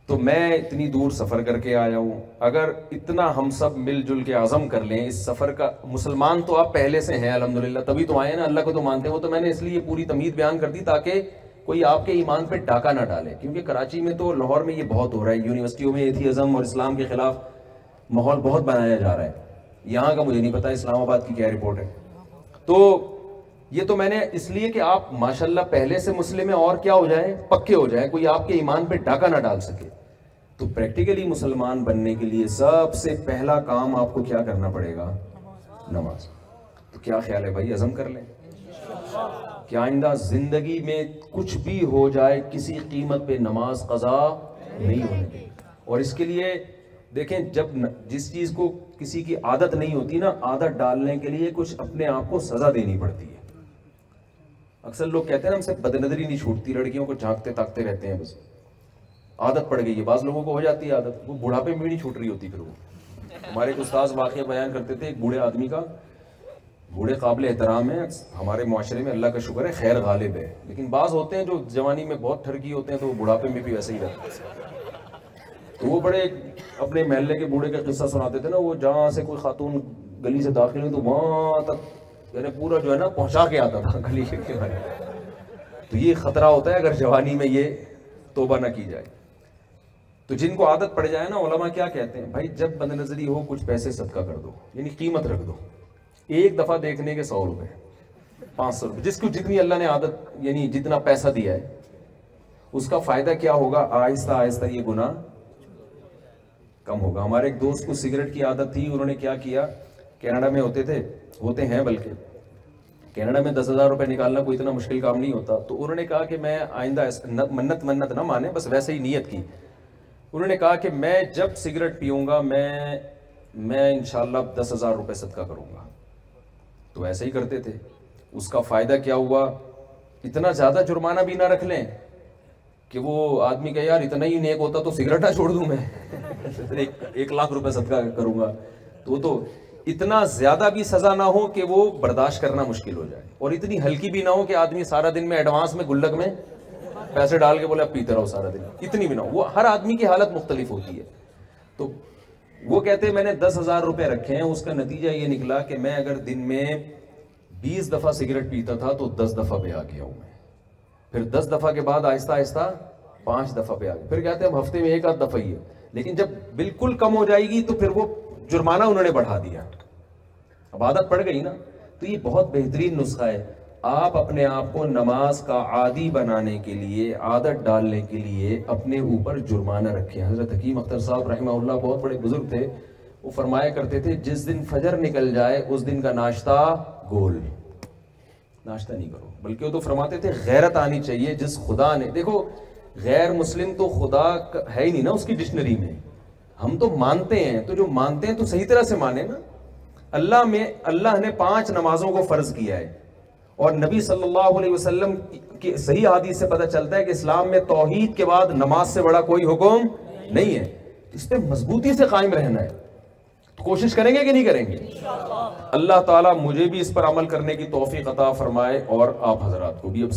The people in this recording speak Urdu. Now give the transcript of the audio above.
تو میں اتنی دور سفر کر کے آیا ہوں، اگر اتنا ہم سب مل جل کے عزم کر لیں اس سفر کا، مسلمان تو آپ پہلے سے ہیں الحمدللہ، تبھی تو آئے نا، اللہ کو تو مانتے ہیں، وہ تو میں نے اس لیے پوری تمہید بیان کر دی تاکہ کوئی آپ کے ایمان پہ ڈاکہ نہ ڈالے، کیونکہ کراچی میں تو لاہور میں یہ بہت ہو رہا ہے، یونیورسٹیوں میں ایتھیزم اور اسلام کے خلاف ماحول بہت بنایا جا رہا ہے، یہاں کا مجھے نہیں پتا اسلام آباد کی کیا رپورٹ ہے۔ تو یہ تو میں نے اس لیے کہ آپ ماشاءاللہ پہلے سے مسلم ہیں اور کیا ہو جائیں، پکے ہو جائیں، کوئی آپ کے ایمان پہ ڈاکہ نہ ڈال سکے۔ تو پریکٹیکلی مسلمان بننے کے لیے سب سے پہلا کام آپ کو کیا کرنا پڑے گا؟ نماز۔ تو کیا خیال ہے بھائی، عزم کر لیں کہ آئندہ زندگی میں کچھ بھی ہو جائے کسی قیمت پہ نماز قضا نہیں ہونے دیں۔ اور اس کے لیے دیکھیں، جب جس چیز کو کسی کی عادت نہیں ہوتی نا، عادت ڈالنے کے لیے کچھ اپنے آپ کو سزا دینی پڑتی ہے۔ اکثر لوگ کہتے ہیں نا ہم سے بد نظری نہیں چھوٹتی، لڑکیوں کو جھانکتے تاکتے رہتے ہیں، بس عادت پڑ گئی ہے، بعض لوگوں کو ہو جاتی ہے عادت، وہ بڑھاپے میں بھی نہیں چھوٹ رہی ہوتی۔ پھر وہ ہمارے ایک استاذ واقعہ بیان کرتے تھے، ایک بوڑھے آدمی کا، بوڑھے قابل احترام ہے ہمارے معاشرے میں، اللہ کا شکر ہے خیر غالب ہے، لیکن بعض ہوتے ہیں جو جوانی میں بہت ٹھرکی ہوتے ہیں تو وہ بڑھاپے میں بھی ویسے ہی رہتے ہیں۔ تو وہ بڑے اپنے محلے کے بوڑھے کا قصہ سناتے تھے نا، وہ جہاں سے کوئی خاتون گلی سے داخل ہوئی تو وہاں تک یعنی پورا جو ہے نا پہنچا کے آتا تھا گلی کے کنارے۔ تو یہ خطرہ ہوتا ہے اگر جوانی میں یہ توبہ نہ کی جائے۔ تو جن کو عادت پڑ جائے نا، علماء کیا کہتے ہیں، بھائی جب بد نظری ہو کچھ پیسے صدقہ کر دو، یعنی قیمت رکھ دو، ایک دفعہ دیکھنے کے 100 روپے 500 روپے، جس کو جتنی اللہ نے عادت یعنی جتنا پیسہ دیا ہے اس کا فائدہ کیا ہوگا، آہستہ آہستہ یہ گناہ کم ہوگا۔ ہمارے ایک دوست کو سگریٹ کی عادت تھی، انہوں نے کیا کیا، کینیڈا میں ہوتے ہیں بلکہ کینیڈا میں 10,000 روپے نکالنا کوئی اتنا مشکل کام نہیں ہوتا، تو انہوں نے کہا کہ میں آئندہ منت نہ مانے، بس ویسے ہی نیت کی، انہوں نے کہا کہ میں جب سگریٹ پیوں گا میں انشاءاللہ 10,000 روپے صدقہ کروں گا۔ تو ایسے ہی کرتے تھے، اس کا فائدہ کیا ہوا، اتنا زیادہ جرمانہ بھی نہ رکھ لیں کہ وہ آدمی کہ یار اتنا ہی نیک ہوتا تو سگریٹ نہ چھوڑ دوں میں 1,00,000 روپے صدقہ کروں گا، تو اتنا زیادہ بھی سزا نہ ہو کہ وہ برداشت کرنا مشکل ہو جائے، اور اتنی ہلکی بھی نہ ہو کہ آدمی سارا دن میں ایڈوانس میں گلک میں پیسے ڈال کے بولے اب پیتے رہو سارا دن، اتنی بھی نہ ہو۔ وہ ہر آدمی کی حالت مختلف ہوتی ہے۔ تو وہ کہتے ہیں میں نے 10,000 روپے رکھے ہیں، اس کا نتیجہ یہ نکلا کہ میں اگر دن میں 20 دفعہ سگریٹ پیتا تھا تو 10 دفعہ پہ آ گیا ہوں میں، پھر 10 دفعہ کے بعد آہستہ آہستہ 5 دفعہ پہ آ گیا، پھر کہتے ہیں اب ہفتے میں 1 آدھ دفعہ ہی ہے، لیکن جب بالکل کم ہو جائے گی تو پھر وہ جرمانہ انہوں نے بڑھا دیا، اب عادت پڑ گئی نا۔ تو یہ بہت بہترین نسخہ ہے، آپ اپنے آپ کو نماز کا عادی بنانے کے لیے، عادت ڈالنے کے لیے اپنے اوپر جرمانہ رکھیں۔ حضرت حکیم اختر صاحب رحمہ اللہ بہت بڑے بزرگ تھے، وہ فرمایا کرتے تھے جس دن فجر نکل جائے اس دن کا ناشتہ گول، ناشتہ نہیں کرو، بلکہ وہ تو فرماتے تھے غیرت آنی چاہیے جس خدا نے، دیکھو غیر مسلم تو خدا ہے ہی نہیں نا اس کی ڈکشنری میں، ہم تو مانتے ہیں، تو جو مانتے ہیں تو صحیح طرح سے مانیں نا۔ اللہ نے 5 نمازوں کو فرض کیا ہے، اور نبی صلی اللہ علیہ وسلم کی صحیح حدیث سے پتہ چلتا ہے کہ اسلام میں توحید کے بعد نماز سے بڑا کوئی حکم نہیں ہے، اس پہ مضبوطی سے قائم رہنا ہے۔ تو کوشش کریں گے کہ نہیں کریں گے؟ اللہ تعالیٰ مجھے بھی اس پر عمل کرنے کی توفیق عطا فرمائے اور آپ حضرات کو بھی۔ اب